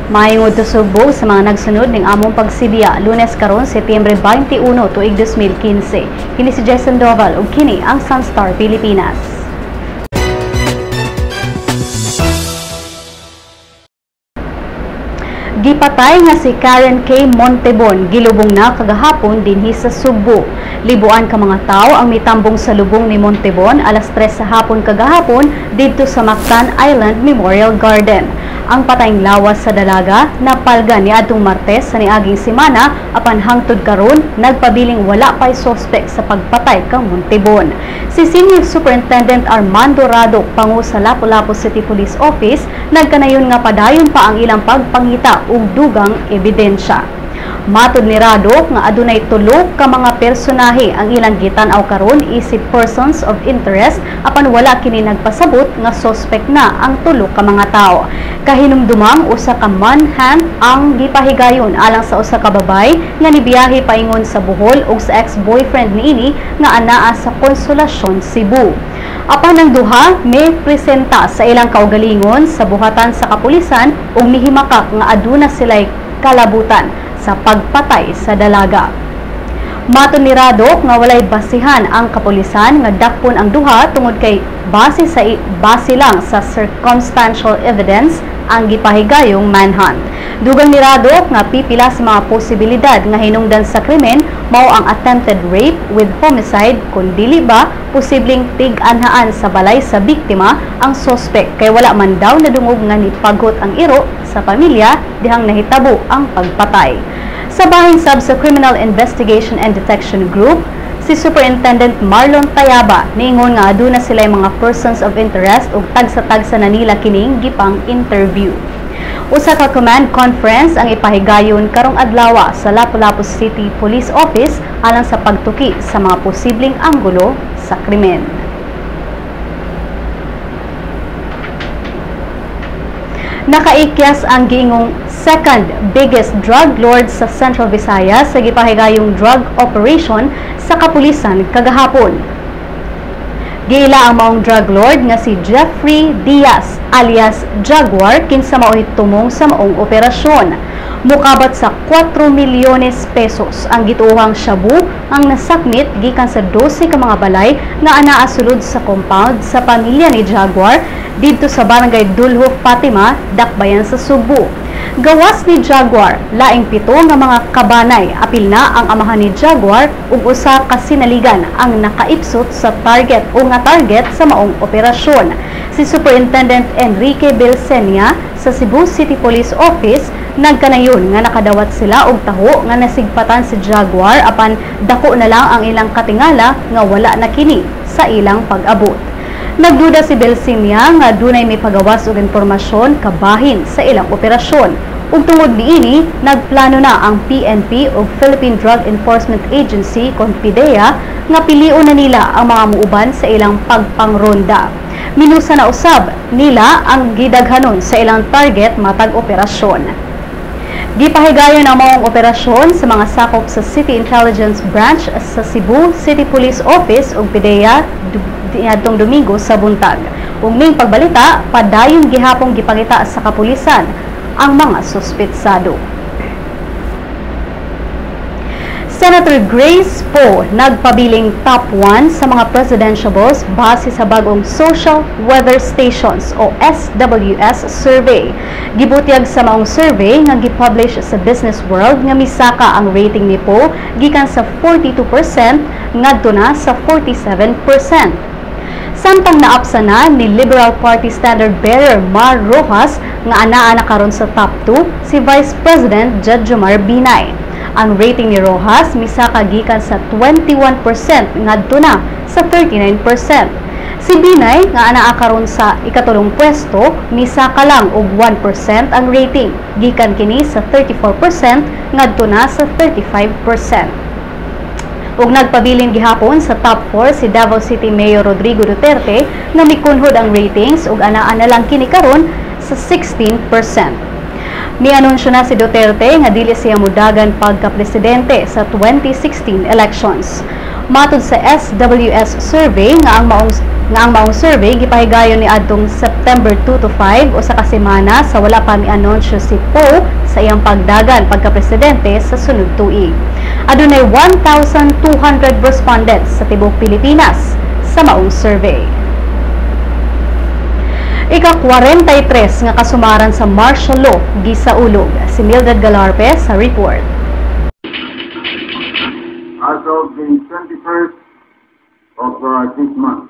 Mahingod tusubog sa mga nagsunod ning among pagsibiya Lunes karon Setyembre 21 tuig 2015. Kini si Jason Doval ug kini ang Sunstar Pilipinas. Gipatay nga si Karen K. Montebon gilubong na kagahapon dinhi sa Subo. Libuan ka mga tao ang mitambong sa lubong ni Montebon alas 3 sa hapon kagahapon didto sa Mactan Island Memorial Garden. Ang patayng lawas sa dalaga napalgan ni adtong Martes sa niaging semana apan hangtod karon nagpabiling wala pay suspect sa pagpatay kang Montebon. Si Senior Superintendent Armando Rado pangu sa Lapu-Lapu City Police Office nagkanayon nga padayon pa ang ilang pagpangita ug dugang ebidensya. Matud ni Rado nga adunay tulo ka mga personahe ang ilang gitan-aw karon isip persons of interest apan wala kini nagpasabot nga suspect na ang tulo ka mga tao. Kahinumdumang usa ka manhunt ang gipahigayon alang sa usa ka babay nga nibiyahe paingon sa Bohol ug sa ex-boyfriend niini nga anaa sa Consolacion, Cebu. Apan ang duha may presenta sa ilang kaugalingon sa buhatan sa kapulisan ug mihimakak nga aduna sila'y kalabutan sa pagpatay sa dalaga. Matud ni Rado nga walay basihan ang kapulisan nga dakpon ang duha tungod kay base lang sa circumstantial evidence ang gipahigayong manhunt. Dugang ni Rado nga pipila sa mga posibilidad nga hinungdan sa krimen mao ang attempted rape with homicide kun dili ba posibleng tig-anhaan sa balay sa biktima ang suspect kay wala man daw nadungog nga nipagot ang iro sa pamilya dihang nahitabo ang pagpatay. Sa bahing sab sa Criminal Investigation and Detection Group, si Superintendent Marlon Tayaba niingon nga aduna sila mga persons of interest ug tagsa-tagsa na nila kining gipang interview. Usa ka command conference ang ipahigayon karong adlaw sa Lapu-Lapu City Police Office alang sa pagtuki sa mga posibleng anggulo sa krimen. Nakaikyas ang giingong second biggest drug lord sa Central Visayas sa gipahigayong drug operation sa kapulisan kagahapon. Giila ang maong drug lord nga si Jeffrey Diaz alias Jaguar kinsa mao'y tumong sa maong operasyon. Mukabat sa 4 milyones pesos ang gituohang shabu ang nasakmit gikan sa 12 ka mga balay nga anaa sulod sa compound sa pamilya ni Jaguar didto sa barangay Dulho Fatima, Dakbayan sa Subo. Gawas ni Jaguar, laing 7 nga mga kabanay, apil na ang amahan ni Jaguar ug usa ka sinaligan ang nakaipsot sa target sa maong operasyon. Si Superintendent Enrique Belcenia sa Cebu City Police Office nagkanayon nga nakadawat sila og taho nga nasigpatan si Jaguar apan dako na lang ang ilang katingala nga wala na kini sa ilang pag-abot. Nagduda si Belcenia nga dunay may pagawas og impormasyon kabahin sa ilang operasyon. Ug tungod niini, nagplano na ang PNP ug Philippine Drug Enforcement Agency kon PDEA nga pilion na nila ang mga muuban sa ilang pagpangronda. Minusa na usab nila ang gidaghanon sa ilang target matag operasyon. Gipahigayon ang maong operasyon sa mga sakop sa City Intelligence Branch sa Cebu City Police Office ug PDEA niadtong Domingo sa buntag. Ug ning pagbalita, padayon gihapong gipangita sa kapulisan ang mga suspetsado. Senator Grace Poe nagpabiling top 1 sa mga presidentiables base sa bagong Social Weather Stations o SWS survey. Gibutyag sa maong survey nga gipublish sa Business World nga misaka ang rating ni Poe gikan sa 42% ngadto na sa 47%. Samtang naapsa na ni Liberal Party Standard Bearer Mar Rojas nga anaa na karon sa top 2 si Vice President Jejomar Binay. Ang rating ni Rojas misaka gikan sa 21% ngadto na sa 39%. Si Binay nga anaa karon sa ikatulong pwesto misaka lang og 1% ang rating gikan kini sa 34% ngadto na sa 35%. Ug nagpabilin gihapon sa top 4 si Davao City Mayor Rodrigo Duterte nga mikunhod ang ratings ug anaa na lang kini karon sa 16%. Mianunsyo na si Duterte nga dili siya mudagan pagka-presidente sa 2016 elections. Matod sa SWS survey nga ang maong survey gipahigayon ni adtong September 2 to 5 o sa kasemana sa wala pa mi-anunsyo si Poe sa iyang pagdagan pagka-presidente sa sunod tuig. Adunay 1,200 respondents sa tibuok Pilipinas sa maong survey. Ika-43 nga kasumaran sa martial law gisaulog. Si Mildred Galarpe sa report. As of the 21st of this month,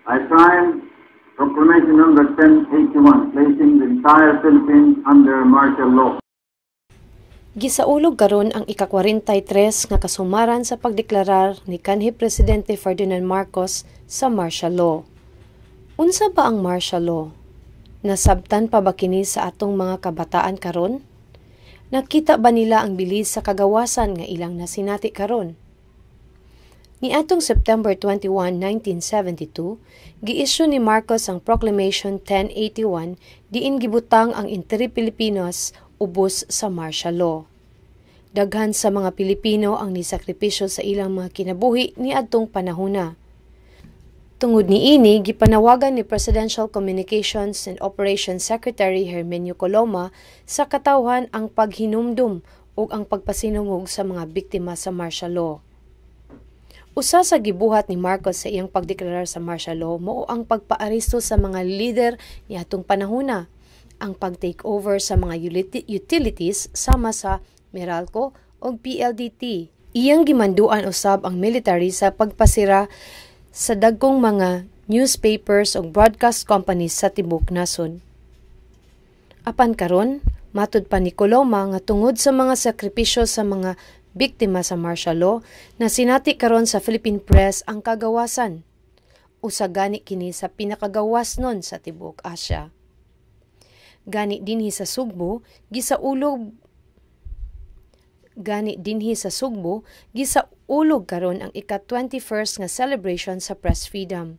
I signed Proclamation number 1081, placing the entire Philippines under martial law. Gisaulog karon ang ika-43 nga kasumaran sa pagdeklarar ni kanhi Presidente Ferdinand Marcos sa martial law. Unsa ba ang martial law? Nasabtan pa ba kini sa atong mga kabataan karon? Nakita ba nila ang bilis sa kagawasan nga ilang nasinati karon? Ni atong September 21, 1972, gi-issue ni Marcos ang Proclamation 1081 diin gibutang ang entire Pilipinas ubos sa martial law. Daghan sa mga Pilipino ang nisakripisyo sa ilang mga kinabuhi ni adtong panahona. Tungod ni ini, gipanawagan ni Presidential Communications and Operations Secretary Hermenio Coloma sa katawhan ang paghinumdum ug ang pagpasinungog sa mga biktima sa martial law. Usa sa gibuhat ni Marcos sa iyang pagdeklarar sa martial law mao ang pagpaaresto sa mga leader ni atong panahona, ang pag-take over sa mga utilities sama sa Meralco ug PLDT. Iyang gimanduan usab ang military sa pagpasira sa dagkong mga newspapers ug broadcast companies sa tibuok nasod. Apan karon, matud pa ni Coloma nga tungod sa mga sakripisyo sa mga biktima sa martial law, na sinati karon sa Philippine press ang kagawasan. Usa gani kini sa pinakagawas nun sa tibuok Asya. Gani dinhi sa Sugbo, gisaulog karon ang ika-21st nga celebration sa press freedom.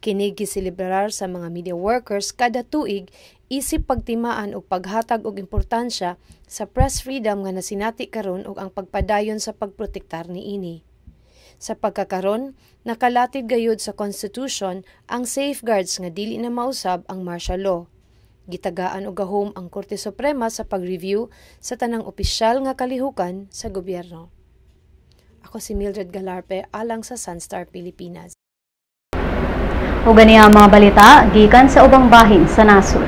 Kini giselebrar sa mga media workers kada tuig isip pagtimaan og paghatag og importansya sa press freedom nga nasinati karon ug ang pagpadayon sa pagprotektar niini. Sa pagkakaron, nakalatid gayud sa Constitution ang safeguards nga dili na mausab ang martial law. Gitagaan og gahom ang Korte Suprema sa pag-review sa tanang opisyal nga kalihukan sa gobyerno. Ako si Mildred Galarpe alang sa Sunstar Pilipinas. O ganiya ang mga balita gikan sa ubang bahin sa nasod.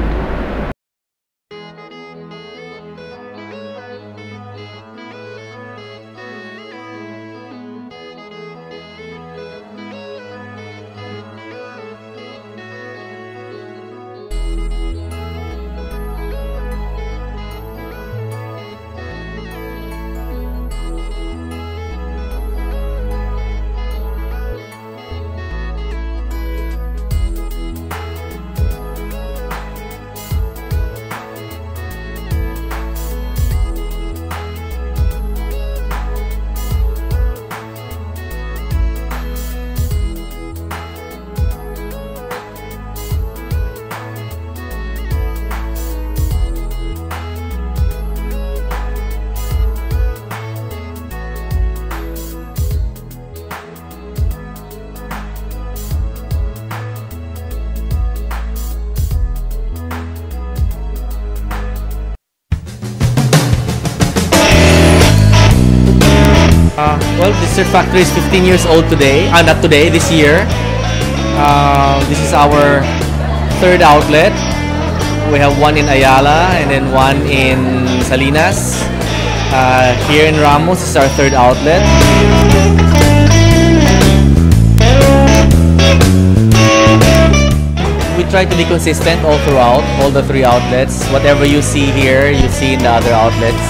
Well, this third factory is 15 years old today. Not today, this year. This is our third outlet. We have one in Ayala and then one in Salinas. Here in Ramos is our third outlet. We try to be consistent all throughout, all the three outlets. Whatever you see here, you see in the other outlets.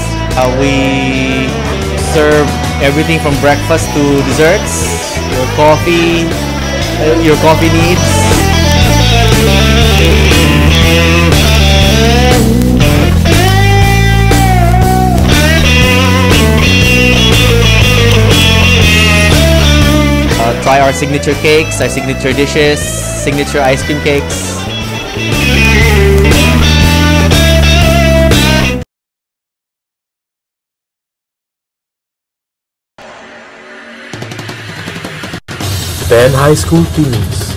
We serve everything from breakfast to desserts, your coffee needs. Try our signature cakes, our signature dishes, signature ice cream cakes. 10 high school teams,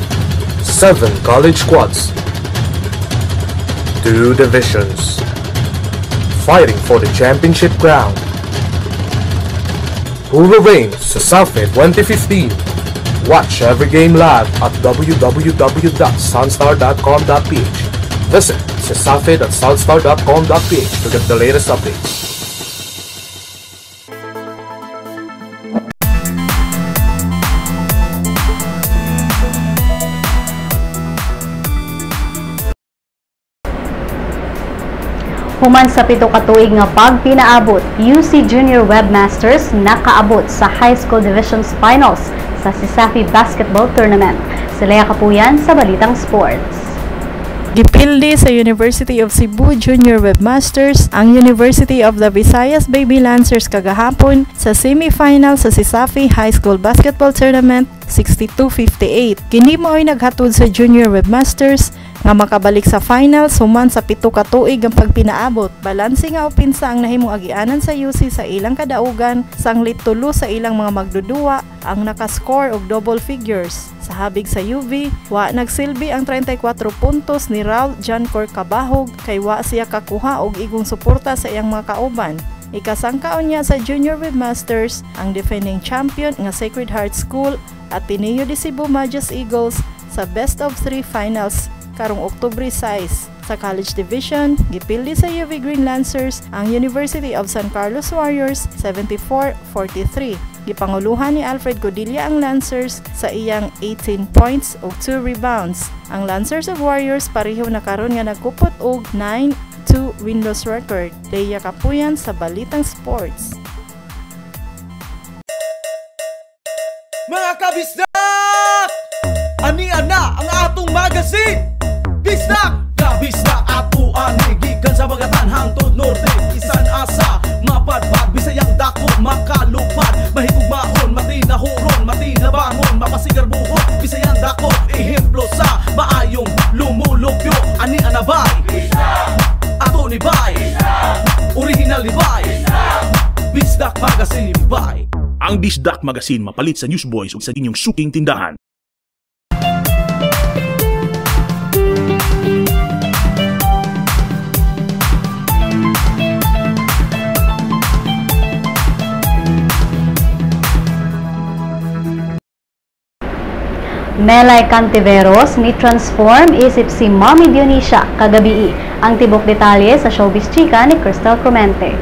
7 college squads, 2 divisions, fighting for the championship crown. Who will reign sa Southmid 2015? Watch every game live at www.sunstar.com.ph. Visit sa Southmid at sunstar.com.ph to get the latest updates. Human sa 7 ka tuig nga pagpinaabot, UC Junior Webmasters nakaabot sa High School Divisions Finals sa CISAFI Basketball Tournament. Si Lea Kapuyan sa Balitang Sports. Gipildi sa University of Cebu Junior Webmasters ang University of the Visayas Baby Lancers kagahapon sa semifinal sa CISAFI High School Basketball Tournament 62-58. Kini mao'y naghatod sa Junior Webmasters nga makabalik sa final suman sa 7 ka tuig ang pagpinaabot. Balanse nga opinsa ang nahimong agianan sa UC sa ilang kadaugan, sanglit tulo sa ilang mga magdudua ang nakascore og double figures. Sa habig sa UV, wa nagsilbi ang 34 puntos ni Raul Jancor Cabahog kay wa siya kakuha og igong suporta sa iyang mga kauban. Ikasangkaon niya sa Junior Webmasters ang defending champion nga Sacred Heart School at Ateneo de Cebu Majas Eagles sa best of 3 finals karong Oktubre 6. Sa College Division, gipildi sa UV Green Lancers ang University of San Carlos Warriors 74-43. Gipanguluhan ni Alfred Godilla ang Lancers sa iyang 18 points ug 2 rebounds. Ang Lancers ug Warriors pareho na karon nga nagkupot og 9-2 winless record. Lea Kapuyan sa Balitang Sports. Mga kabisdak! Ani-ana ang atong magazine! Bisdak! Kabisdak ato ani gikan sa bagatan hangtod norte. Isan asa, mapadpad, bisayang dako, makalupad. Mahigugmaon, matinahuron, matinabangon, mapasigar buhon. Bisayang dako, ehemplo sa maayong lumulupyo. Ani-ana bay? Ato ni bay? Original ni bay? Bisdak Magazine ni bay. Ang Bisdak Magazine mapalit sa Newsboys ug sa inyong suking tindahan. Melay Cantiveros ni transform isip si Mommy Dionisia kagabi. Ang tibok detalye sa Showbiz Chika ni Crystal Clemente.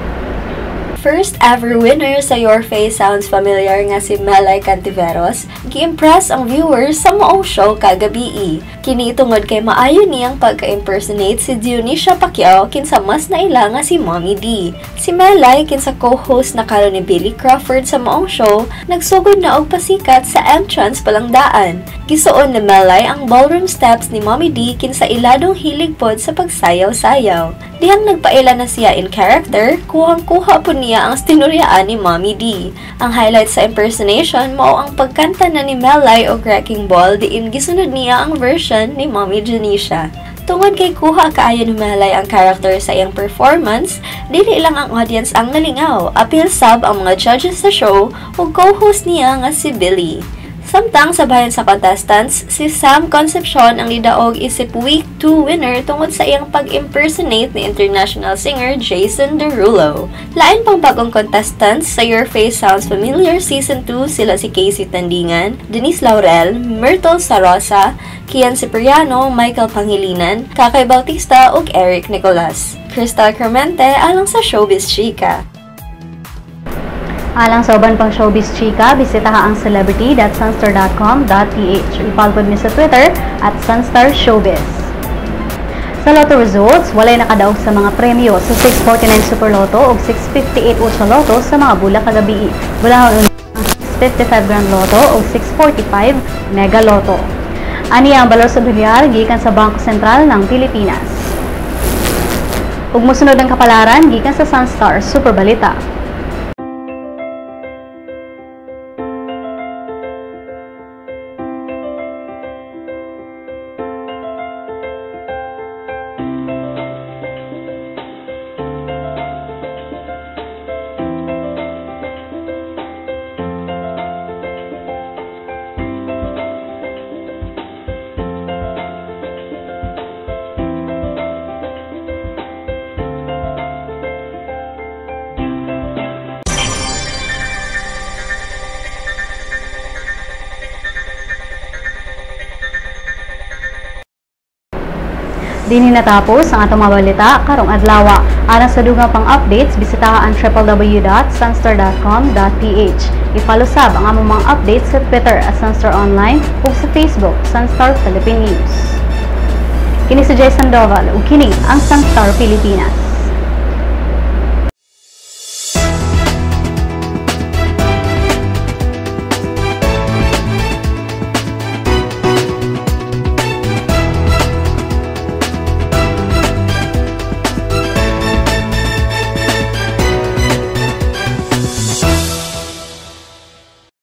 First ever winner sa Your Face Sounds Familiar nga si Melay Cantiveros, gi-impress ang viewers sa maong show kagabi. Kini tungod kay maayo niyang pagka-impersonate si Dionisia Pacquiao kinsa mas naila nga si Mommy D. Si Melay kinsa co-host na karon ni Billy Crawford sa maong show, nagsugod na og pasikat sa entrance palangdaan. Gisuon ni Melay ang ballroom steps ni Mommy D kinsa iladong hilig pod sa pagsayaw-sayaw. Dihang nagpaila na siya in character, kuhang-kuha po niya ang stinuryaan ni Mommy D. Ang highlight sa impersonation mao ang pagkanta na ni Melay og Wrecking Ball diin gisunod niya ang version ni Mommy Dionisia. Tungod kay kuha kaayo ni Melay ang character sa iyang performance, dili lang ang audience ang nalingaw, apil sab ang mga judges sa show ug co-host niya nga si Billy. Samtang sabayan sa contestants, si Sam Concepcion ang nidaog isip Week 2 winner tungod sa iyang pag-impersonate ni international singer Jason Derulo. Lain pang bagong contestants sa Your Face Sounds Familiar Season 2 sila si Casey Tandingan, Denise Laurel, Myrtle Sarosa, Kian Cipriano, Michael Pangilinan, Kakay Bautista ug Eric Nicolas. Crystal Clemente alang sa Showbiz Chika. Alang sa uban pang Showbiz Chika, bisitaha ang celebrity.sunstar.com.ph. Ipalpod mi sa Twitter at Sunstar Showbiz. Sa Lotto results, walay nakadaog sa mga premyo sa 649 Super Lotto o 658 Ultra Lotto sa mga bulak kagabi. Bulahon ang 655 Grand Lotto o 645 Mega Lotto. Ani ang balor sa dolyar gikan sa Bangko Sentral ng Pilipinas. Ug mosunod ang kapalaran gikan sa Sunstar Super Balita. Dinhi natapos ang atong mga balita karong adlaw. Alang sa dugang pang updates, bisitaha ang www.sunstar.com.ph. I-follow sab ang among mga updates sa Twitter at Sunstar Online ug sa Facebook, Sunstar Philippine News. Kini si Jay Sandoval ug kini ang Sunstar Pilipinas.